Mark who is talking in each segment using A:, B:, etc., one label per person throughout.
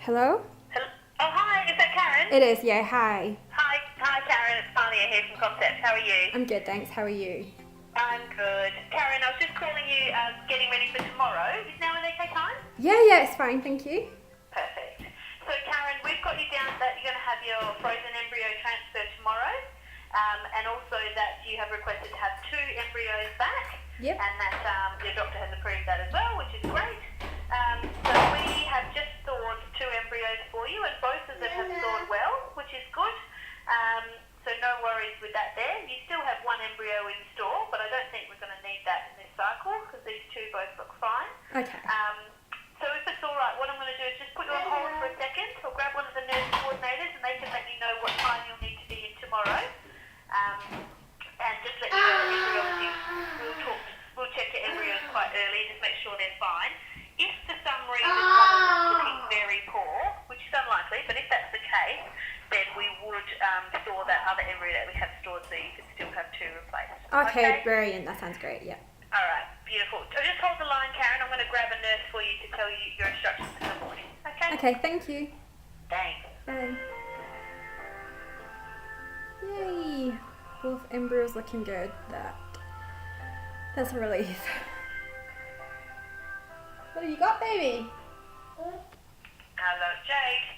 A: Hello?
B: Hello? Oh, hi, is that Karen?
A: It is, yeah, hi.
B: Hi, Karen, it's Tanya here from Concept. How are you?
A: I'm good, thanks. How are you?
B: I'm good. Karen, I was just calling you, getting ready for tomorrow. Is now an okay time?
A: Yeah, it's fine, thank you.
B: Perfect. So, Karen, we've got you down that you're going to have your frozen embryo transfer tomorrow, and also that you have requested to have 2 embryos back,
A: Yep.
B: and that your doctor has approved that as well, which is great. So we have just stored 2 embryos for you, and both of them have stored well, which is good. So no worries with that there. You still have 1 embryo in store, but I don't think we're going to need that in this cycle because these 2 both look fine.
A: Okay.
B: So if it's all right, what I'm going to do is just put you on hold for a second. I'll grab one of the nurse coordinators and they can let you know what time you'll need to be in tomorrow. And just let you know that every obviously we'll check your embryos quite early, just make sure they're fine. If for some reason one of them's looking very poor, which is unlikely, but if that's the case, then we would store that other embryo that we have stored so you can still have 2 replaced.
A: Okay, brilliant. That sounds great, yeah.
B: All right, beautiful. Just hold the line, Karen. I'm going to grab a nurse for you to tell you your instructions in the morning. Okay?
A: Okay, thank you.
B: Thanks.
A: Bye. Yay! Both embryos looking good. That's a relief. What have you got, baby?
B: Hello, Jade.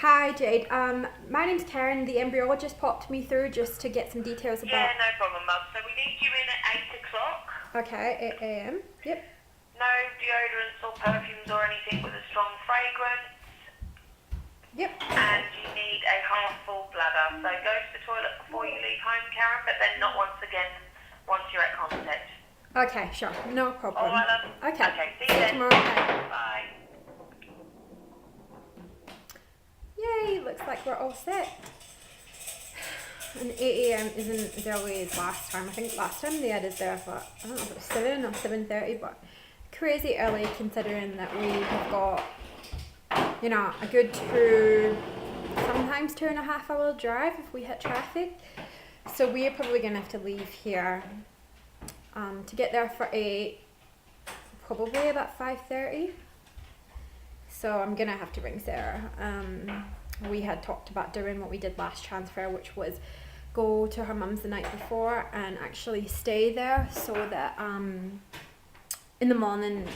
A: Hi, Jade. My name's Karen. The embryologist popped me through just to get some details about...
B: Yeah, no problem, Mum. So we need you in at 8 o'clock.
A: Okay, 8 a.m. Yep.
B: No deodorants or perfumes or anything with a strong fragrance.
A: Yep.
B: And you need a half full bladder. So go to the toilet before you leave home, Karen, but then not once again once you're at Concept.
A: Okay, sure. No problem.
B: All right, love.
A: Okay.
B: Okay, see you then.
A: Tomorrow. Bye.
B: Bye.
A: Yay, looks like we're all set. And 8 a.m. isn't as early as last time. I think last time they had us there for, I don't know if it was 7 or 7:30, but crazy early considering that we have got, you know, a good 2, sometimes 2.5 hour drive if we hit traffic. So we are probably going to have to leave here to get there for 8, probably about 5:30. So I'm going to have to ring Sarah. We had talked about doing what we did last transfer, which was go to her mum's the night before and actually stay there so that in the morning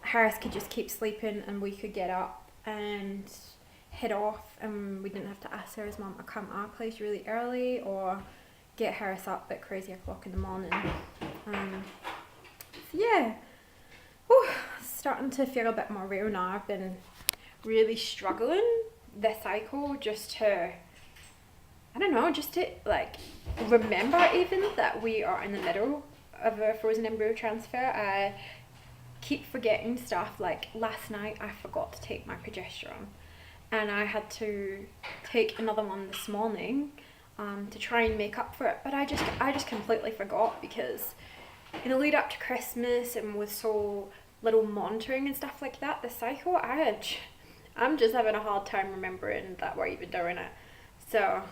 A: Harris could just keep sleeping and we could get up and head off, and we didn't have to ask Sarah's mum to come to our place really early or get Harris up at crazy o'clock in the morning. So yeah. Whew, starting to feel a bit more real now. I've been really struggling this cycle just to, I don't know, just to like remember even that we are in the middle of a frozen embryo transfer. I keep forgetting stuff. Like last night I forgot to take my progesterone and I had to take another one this morning to try and make up for it, but I just completely forgot because in the lead up to Christmas and with so little monitoring and stuff like that this cycle, I'm just having a hard time remembering that we're even doing it. So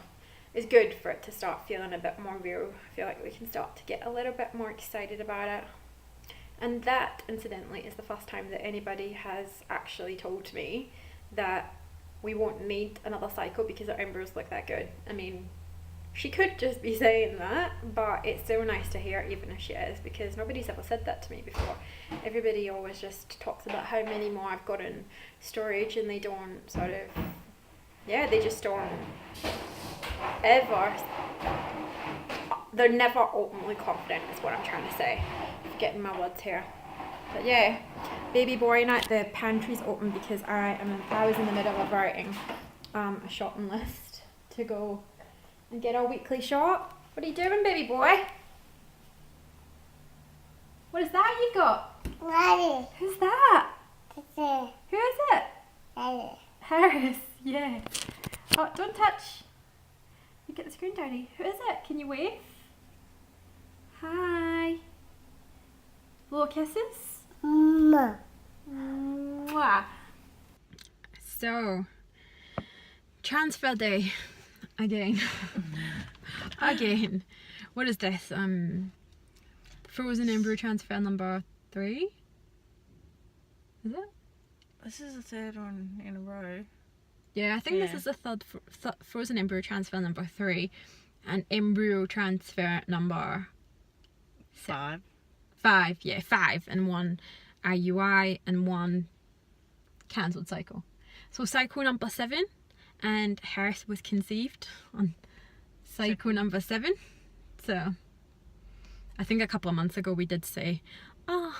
A: it's good for it to start feeling a bit more real. I feel like we can start to get a little bit more excited about it. And that, incidentally, is the first time that anybody has actually told me that we won't need another cycle because our embryos look that good. I mean, she could just be saying that, but it's so nice to hear even if she is, because nobody's ever said that to me before. Everybody always just talks about how many more I've got in storage and they don't sort of, yeah, they just don't ever, they're never openly confident is what I'm trying to say. Getting my words here. But yeah, baby boy night, the pantry's open because I was in the middle of writing a shopping list to go and get our weekly shop. What are you doing, baby boy? What is that you got?
C: Daddy.
A: Who's that?
C: Daddy.
A: Who is it?
C: Daddy.
A: Harris, yeah. Oh, don't touch. Look at the screen, Daddy. Who is it? Can you wave? Hi. Little kisses?
C: Mama.
A: Mwah. So, transfer day. Again. Again. What is this? Frozen Embryo Transfer number 3? Is it?
D: This is the third one in a row.
A: Yeah, I think this
D: Yeah.
A: is the third Frozen Embryo Transfer number 3, and Embryo Transfer number
D: 5.
A: 5. Yeah, 5, and 1 IUI and 1 cancelled cycle. So cycle number 7, and Harris was conceived on cycle number 7. So I think a couple of months ago we did say, oh,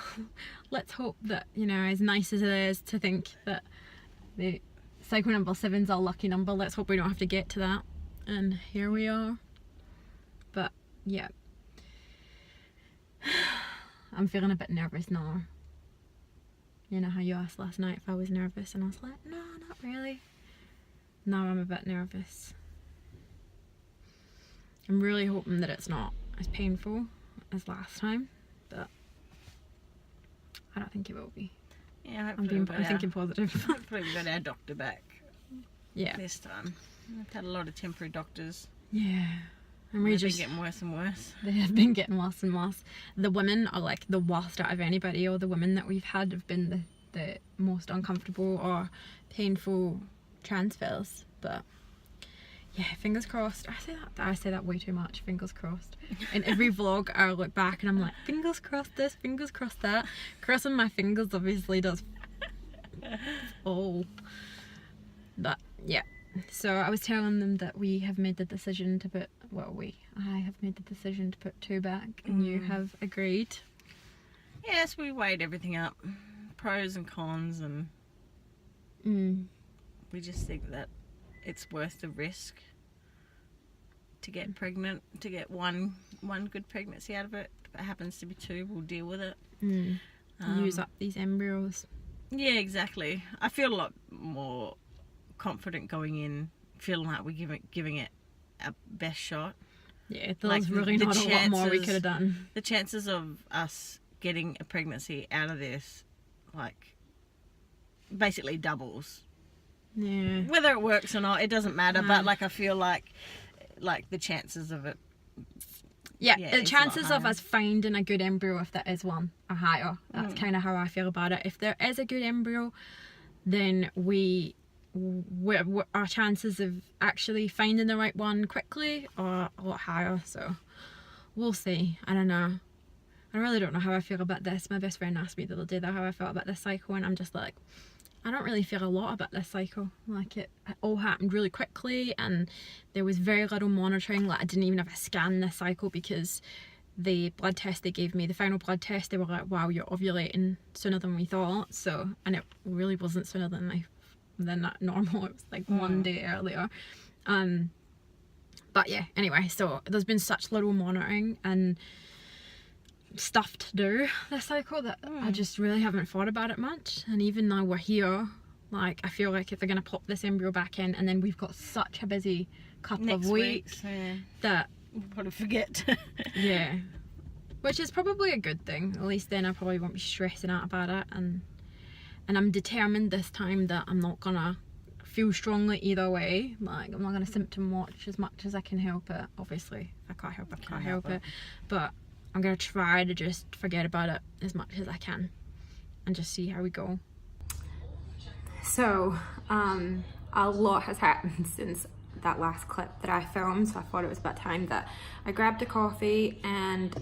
A: let's hope that, you know, as nice as it is to think that the cycle number 7's our lucky number, let's hope we don't have to get to that. And here we are. But yeah, I'm feeling a bit nervous now. You know how you asked last night if I was nervous, and I was like, no, not really. Now I'm a bit nervous. I'm really hoping that it's not as painful as last time, but I don't think it will be.
D: Yeah,
A: I'm thinking positive.
D: Hopefully we got our doctor back
A: Yeah.
D: this time. We've had a lot of temporary doctors.
A: Yeah. And we
D: They've
A: just
D: been getting worse and worse.
A: They have been getting worse and worse. The women are like the worst out of anybody. All the women that we've had have been the most uncomfortable or painful transfers. But yeah, fingers crossed. I say that way too much. Fingers crossed. In every vlog, I look back and I'm like, fingers crossed this, fingers crossed that. Crossing my fingers obviously does all. But yeah. So I was telling them that we have made the decision to put, I have made the decision to put 2 back, and you have agreed.
D: Yes, we weighed everything up, pros and cons, and we just think that it's worth the risk to get pregnant, to get one good pregnancy out of it. If it happens to be 2, we'll deal with it.
A: Use up these embryos.
D: Yeah, exactly. I feel a lot more confident going in, feeling like we're giving it our best shot.
A: Yeah, there's
D: Like,
A: really
D: the
A: not a lot more we
D: chances-
A: could have done.
D: The chances of us getting a pregnancy out of this, like, basically doubles.
A: Yeah.
D: Whether it works or not, it doesn't matter.
A: No.
D: But like, I feel like the chances of it.
A: Yeah,
D: Yeah,
A: the
D: it's a lot
A: chances of
D: higher.
A: us finding a good embryo, if there is one, are higher. That's kind of how I feel about it. If there is a good embryo, then our chances of actually finding the right one quickly are a lot higher. So we'll see. I don't know. I really don't know how I feel about this. My best friend asked me the other day how I felt about this cycle, and I'm just like, I don't really feel a lot about this cycle. Like, it all happened really quickly, and there was very little monitoring. Like, I didn't even have a scan this cycle, because the blood test they gave me, the final blood test, they were like, wow, you're ovulating sooner than we thought. So, and it really wasn't sooner than that normal. It was like 1 day earlier. But yeah, anyway, so there's been such little monitoring and stuff to do this cycle that I just really haven't thought about it much. And even now we're here, like, I feel like if they're gonna pop this embryo back in, and then we've got such a busy couple
D: Next
A: of weeks
D: yeah.
A: that
D: We'll probably forget.
A: yeah, which is probably a good thing. At least then I probably won't be stressing out about it, and I'm determined this time that I'm not gonna feel strongly either way. Like, I'm not gonna symptom watch as much as I can help it. Obviously, if I can't help it, I can't help it. But I'm gonna try to just forget about it as much as I can and just see how we go. So, a lot has happened since that last clip that I filmed, so I thought it was about time that I grabbed a coffee and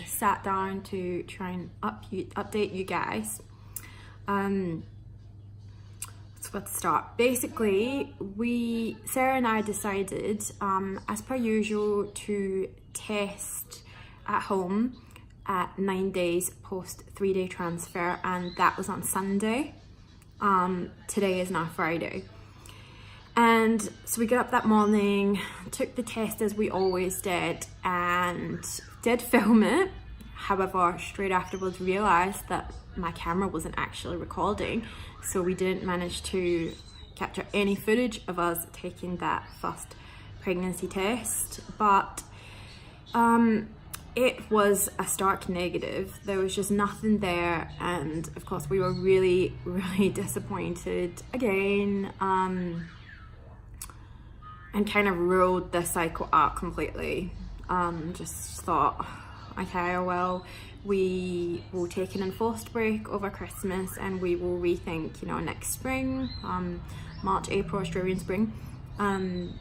A: sat down to try and update you guys. So let's start. Basically, Sarah and I decided, as per usual, to test at home at 9 days post 3-day transfer, and that was on Sunday. Today is now Friday. And so we got up that morning, took the test as we always did, and did film it. However, straight afterwards realised that my camera wasn't actually recording, so we didn't manage to capture any footage of us taking that first pregnancy test. But it was a stark negative. There was just nothing there, and of course we were really, really disappointed again, and kind of ruled this cycle out completely. Just thought, okay, well, we will take an enforced break over Christmas, and we will rethink, next spring, March, April, Australian spring, and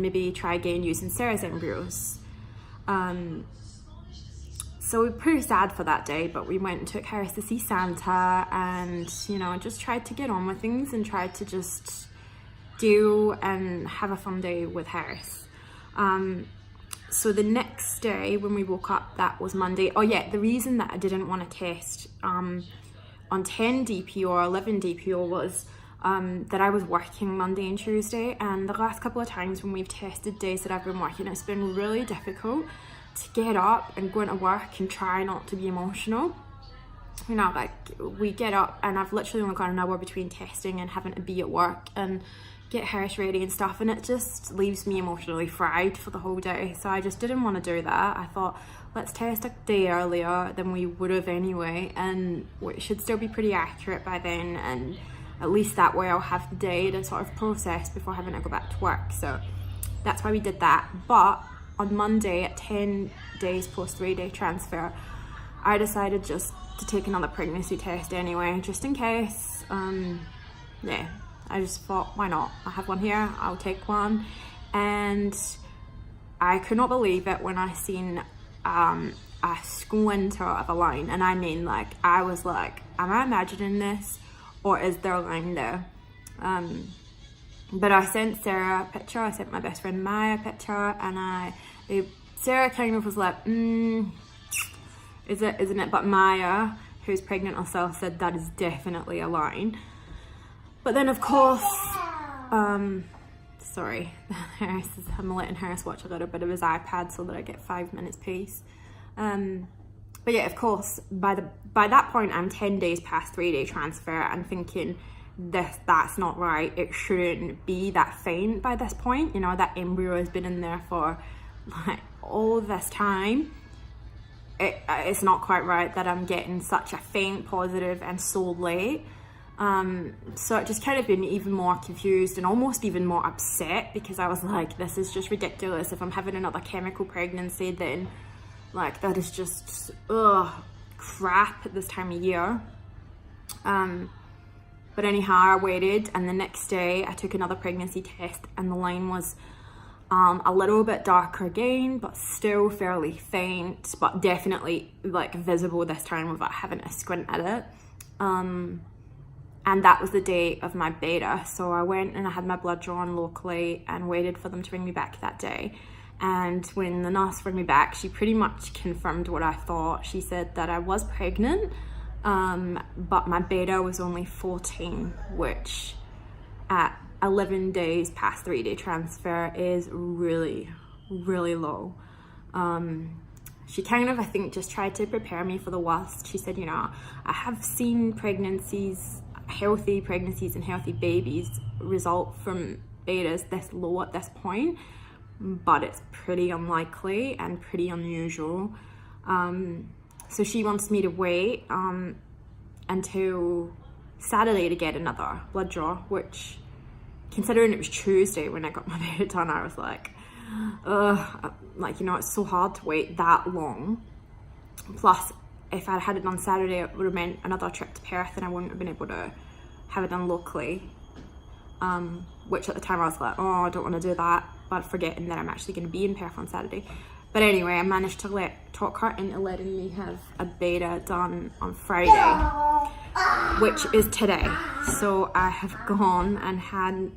A: maybe try again using Sarah's embryos. So we're pretty sad for that day, but we went and took Harris to see Santa, and just tried to get on with things and tried to just do and have a fun day with Harris. So the next day when we woke up, that was Monday. Oh yeah, the reason that I didn't want to test on 10 DPO or 11 DPO was that I was working Monday and Tuesday, and the last couple of times when we've tested days that I've been working, it's been really difficult to get up and go into work and try not to be emotional. Like we get up and I've literally only got an hour between testing and having to be at work and get Harris ready and stuff, and it just leaves me emotionally fried for the whole day. So I just didn't want to do that. I thought, let's test a day earlier than we would have anyway, and it should still be pretty accurate by then, and at least that way I'll have the day to sort of process before having to go back to work. So that's why we did that. But on Monday, at 10 days post 3-day transfer, I decided just to take another pregnancy test anyway, just in case. I just thought, why not? I have one here, I'll take one. And I could not believe it when I seen a squinter of a line. And I mean, like, I was like, am I imagining this, or is there a line there? But I sent Sarah a picture, I sent my best friend Maya a picture, and Sarah kind of was like, isn't it? But Maya, who's pregnant herself, said that is definitely a line. But then of course, sorry, I'm letting Harris watch a little bit of his iPad so that I get 5 minutes peace. But yeah, of course, by that point, I'm 10 days past 3-day transfer and thinking, that's not right. It shouldn't be that faint by this point. That embryo has been in there for like all this time. It's not quite right that I'm getting such a faint positive and so late. So it just kind of been even more confused and almost even more upset, because I was like, this is just ridiculous. If I'm having another chemical pregnancy, then like that is just crap at this time of year. But anyhow, I waited, and the next day I took another pregnancy test, and the line was a little bit darker again, but still fairly faint, but definitely like visible this time without having to squint at it. And that was the day of my beta. So I went and I had my blood drawn locally and waited for them to bring me back that day. And when the nurse brought me back, she pretty much confirmed what I thought. She said that I was pregnant, but my beta was only 14, which at 11 days past 3-day transfer is really, really low. She kind of, I think, just tried to prepare me for the worst. She said, I have seen pregnancies, healthy pregnancies and healthy babies result from betas this low at this point, but it's pretty unlikely and pretty unusual. So she wants me to wait until Saturday to get another blood draw, which, considering it was Tuesday when I got my beta done, I was like, it's so hard to wait that long. Plus, if I'd had it on Saturday, it would have meant another trip to Perth, and I wouldn't have been able to have it done locally. Which at the time I was like, oh, I don't want to do that, but forgetting that I'm actually going to be in Perth on Saturday. But anyway, I managed to talk her into letting me have a beta done on Friday, which is today. So I have gone and had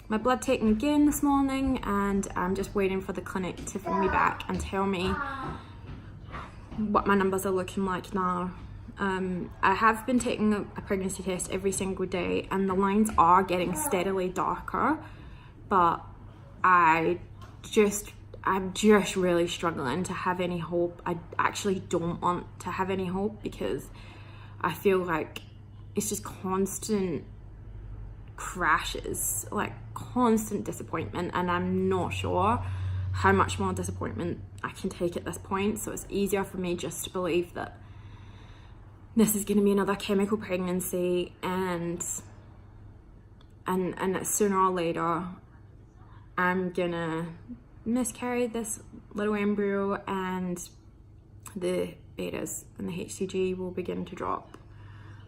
A: my blood taken again this morning, and I'm just waiting for the clinic to bring me back and tell me what my numbers are looking like now. I have been taking a pregnancy test every single day, and the lines are getting steadily darker, but I'm just really struggling to have any hope. I actually don't want to have any hope, because I feel like it's just constant crashes, like constant disappointment, and I'm not sure how much more disappointment I can take at this point. So it's easier for me just to believe that this is going to be another chemical pregnancy, and sooner or later I'm gonna miscarry this little embryo, and the betas and the HCG will begin to drop.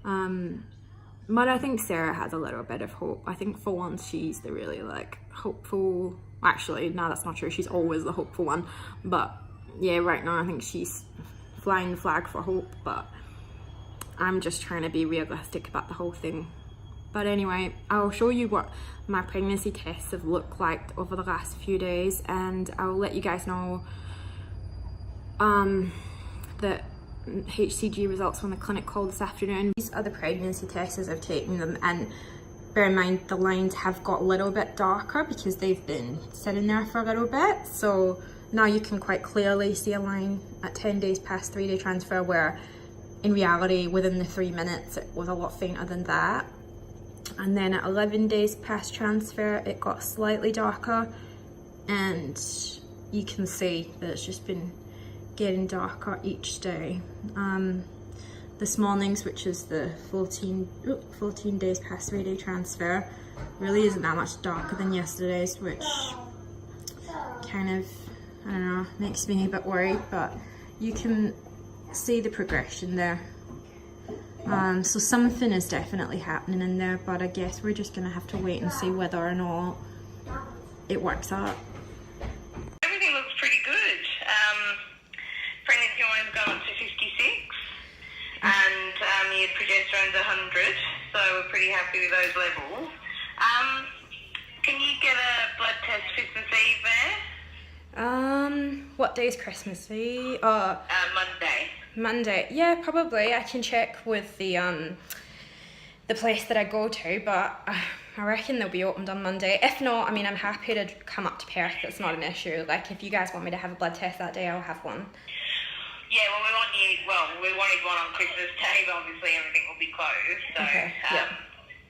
A: But I think Sarah has a little bit of hope. I think for once she's the really like hopeful, actually no, that's not true, she's always the hopeful one, but yeah, right now I think she's flying the flag for hope, but I'm just trying to be realistic about the whole thing. But anyway, I'll show you what my pregnancy tests have looked like over the last few days, and I'll let you guys know the HCG results from the clinic call this afternoon. These are the pregnancy tests as I've taken them, and bear in mind the lines have got a little bit darker because they've been sitting there for a little bit. So now you can quite clearly see a line at 10 days past 3-day transfer, where in reality within the 3 minutes it was a lot fainter than that. And then at 11 days past transfer it got slightly darker, and you can see that it's just been getting darker each day. This morning's, which is the 14 days past 3-day transfer, really isn't that much darker than yesterday's, which kind of, I don't know, makes me a bit worried, but you can see the progression there. So something is definitely happening in there, but I guess we're just gonna have to wait and see whether or not it works out.
B: Everything looks pretty good. Pregnancy hormones go up to 56, and your progesterone's 100, so we're pretty happy with those levels. Can you get a blood test Christmas Eve there?
A: What day is Christmas Eve?
B: Monday.
A: Monday. Yeah, probably. I can check with the place that I go to, but I reckon they'll be opened on Monday. If not, I mean, I'm happy to come up to Perth. It's not an issue. Like, if you guys want me to have a blood test that day, I'll have one.
B: Yeah, we wanted one on Christmas Day, but obviously everything will be closed, so
A: Okay, yeah.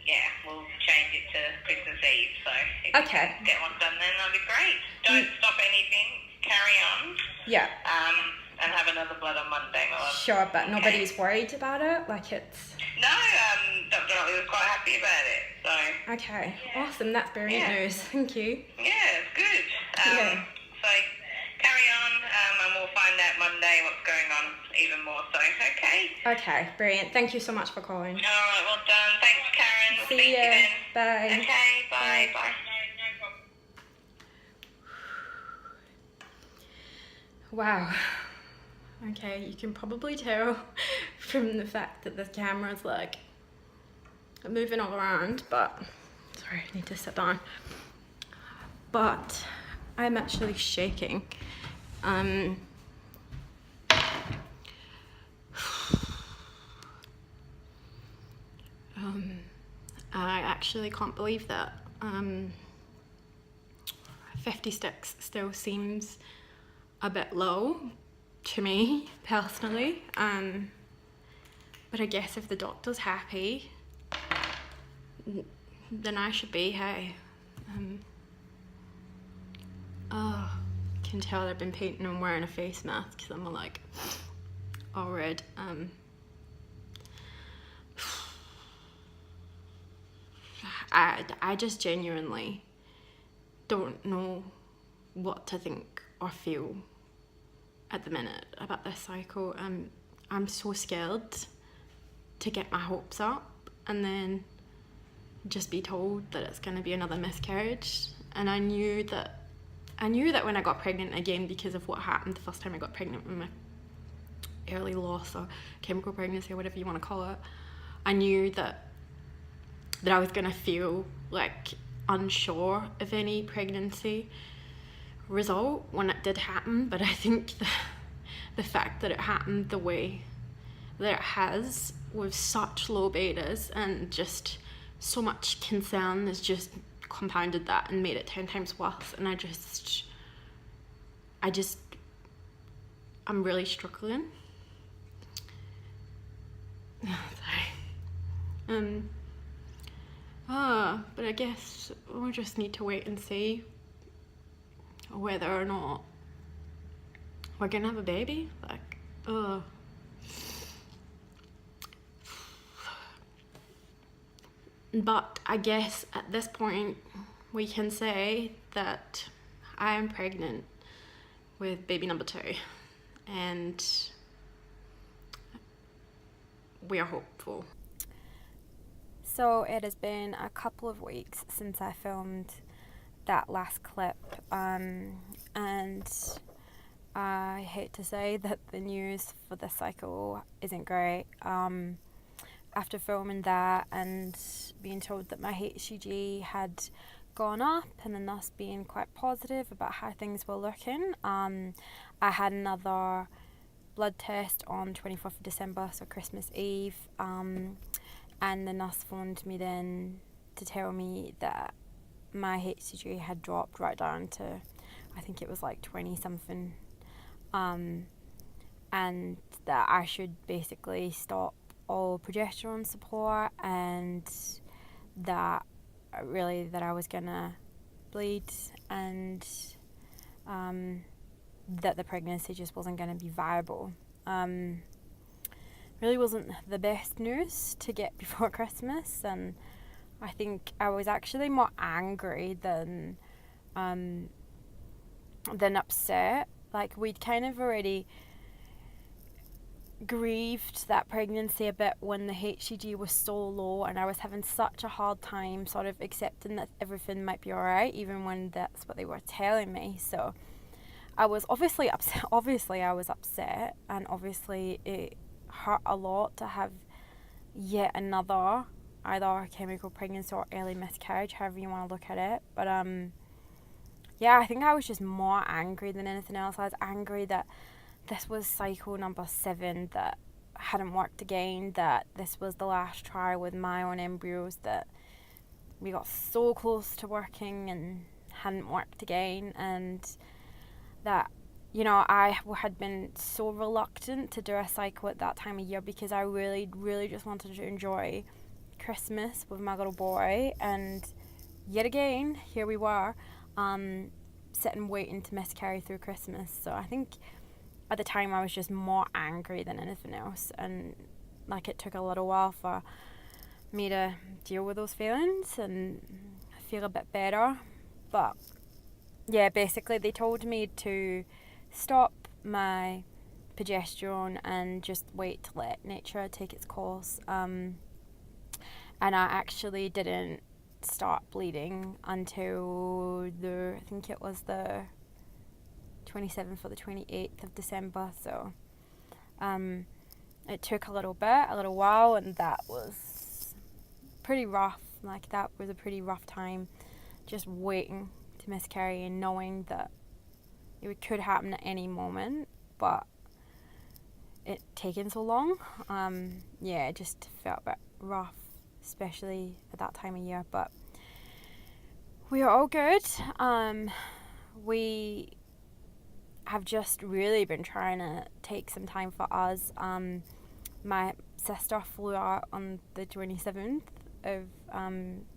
B: yeah, we'll change it to Christmas Eve, so if you
A: Okay.
B: can get one done then, that'd be great. Don't stop anything, carry on,
A: Yeah.
B: and have another blood on Monday, my love.
A: Sure, but
B: Okay.
A: nobody's worried about it? Like, it's...
B: No, Dr. Notley was quite happy about it, so
A: Okay, awesome. That's brilliant
B: Yeah.
A: news. Thank you.
B: yeah, it's good.
A: Yeah.
B: So carry on, and we'll find out Monday what's going on even more, so okay.
A: Okay, brilliant. Thank you so much for calling.
B: All right, well done. Thanks, Karen. We'll
A: See
B: speak to you
A: ya.
B: then.
A: Bye.
B: Okay, bye. Bye.
A: Wow. Okay, you can probably tell from the fact that the camera's like moving all around, but sorry, I need to sit down. But I'm actually shaking. I actually can't believe that. 56 still seems a bit low to me personally, but I guess if the doctor's happy, then I should be. Hey, oh, can tell I've been painting and wearing a face mask because I'm like all red. I just genuinely don't know what to think or feel at the minute about this cycle. I'm so scared to get my hopes up and then just be told that it's going to be another miscarriage. And I knew that when I got pregnant again, because of what happened the first time I got pregnant with my early loss or chemical pregnancy or whatever you want to call it, I knew that I was going to feel like unsure of any pregnancy result when it did happen. But I think the fact that it happened the way that it has, with such low betas and just so much concern, has just compounded that and made it 10 times worse. And I'm really struggling. Sorry. But I guess we'll just need to wait and see whether or not we're gonna have a baby. Like, But I guess at this point we can say that I am pregnant with baby number 2, and we are hopeful.
E: So it has been a couple of weeks since I filmed that last clip, and I hate to say that the news for this cycle isn't great. After filming that and being told that my HCG had gone up and then thus being quite positive about how things were looking, I had another blood test on 24th of December, so Christmas Eve, and the nurse phoned me then to tell me that my HCG had dropped right down to, I think it was like 20 something, and that I should basically stop all progesterone support, and that I was gonna bleed, and that the pregnancy just wasn't gonna be viable. Really wasn't the best news to get before Christmas, and I think I was actually more angry than upset. Like, we'd kind of already grieved that pregnancy a bit when the HCG was so low, and I was having such a hard time sort of accepting that everything might be alright, even when that's what they were telling me. So I was obviously upset. Obviously I was upset, and obviously it hurt a lot to have yet another either chemical pregnancy or early miscarriage, however you want to look at it. But yeah, I think I was just more angry than anything else. I was angry that this was cycle number 7 that hadn't worked again, that this was the last try with my own embryos, that we got so close to working and hadn't worked again, and that, you know, I had been so reluctant to do a cycle at that time of year because I really, really just wanted to enjoy Christmas with my little boy, and yet again, here we were, sitting waiting to miscarry through Christmas. So I think at the time I was just more angry than anything else, and like it took a little while for me to deal with those feelings and feel a bit better. But yeah, basically they told me to stop my progesterone and just wait to let nature take its course, and I actually didn't start bleeding until I think it was the 27th or the 28th of December. So it took a little while, and that was pretty rough. Like, that was a pretty rough time, just waiting to miscarry and knowing that it could happen at any moment, but it taking so long. Yeah, it just felt a bit rough, especially at that time of year. But we are all good. We have just really been trying to take some time for us. My sister flew out on the 27th of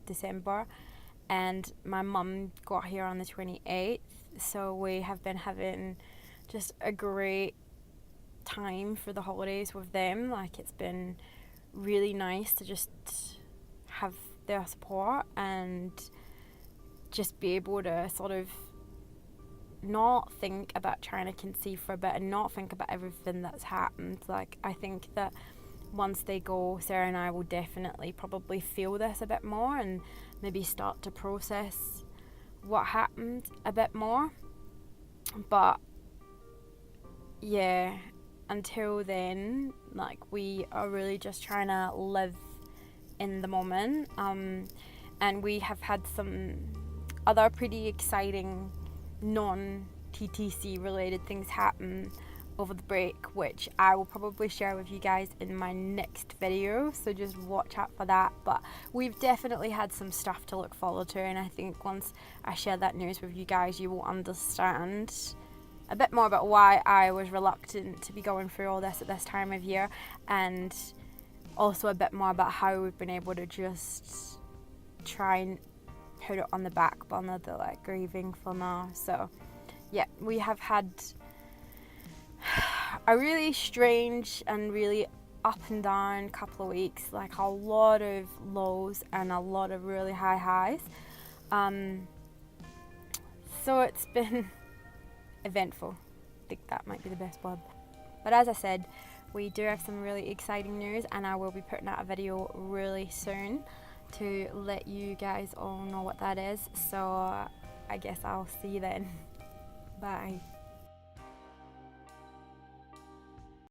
E: December, and my mum got here on the 28th. So we have been having just a great time for the holidays with them. Like, it's been really nice to just have their support and just be able to sort of not think about trying to conceive for a bit and not think about everything that's happened. Like, I think that once they go, Sarah and I will definitely probably feel this a bit more and maybe start to process what happened a bit more. But yeah, until then, like, we are really just trying to live in the moment, and we have had some other pretty exciting non-TTC related things happen over the break, which I will probably share with you guys in my next video, so just watch out for that. But we've definitely had some stuff to look forward to, and I think once I share that news with you guys, you will understand a bit more about why I was reluctant to be going through all this at this time of year, and also a bit more about how we've been able to just try and put it on the back burner, the like grieving for now. So yeah, we have had a really strange and really up and down couple of weeks, like a lot of lows and a lot of really high highs. So it's been eventful. I think that might be the best word. But as I said, we do have some really exciting news, and I will be putting out a video really soon to let you guys all know what that is. So I guess I'll see you then. Bye.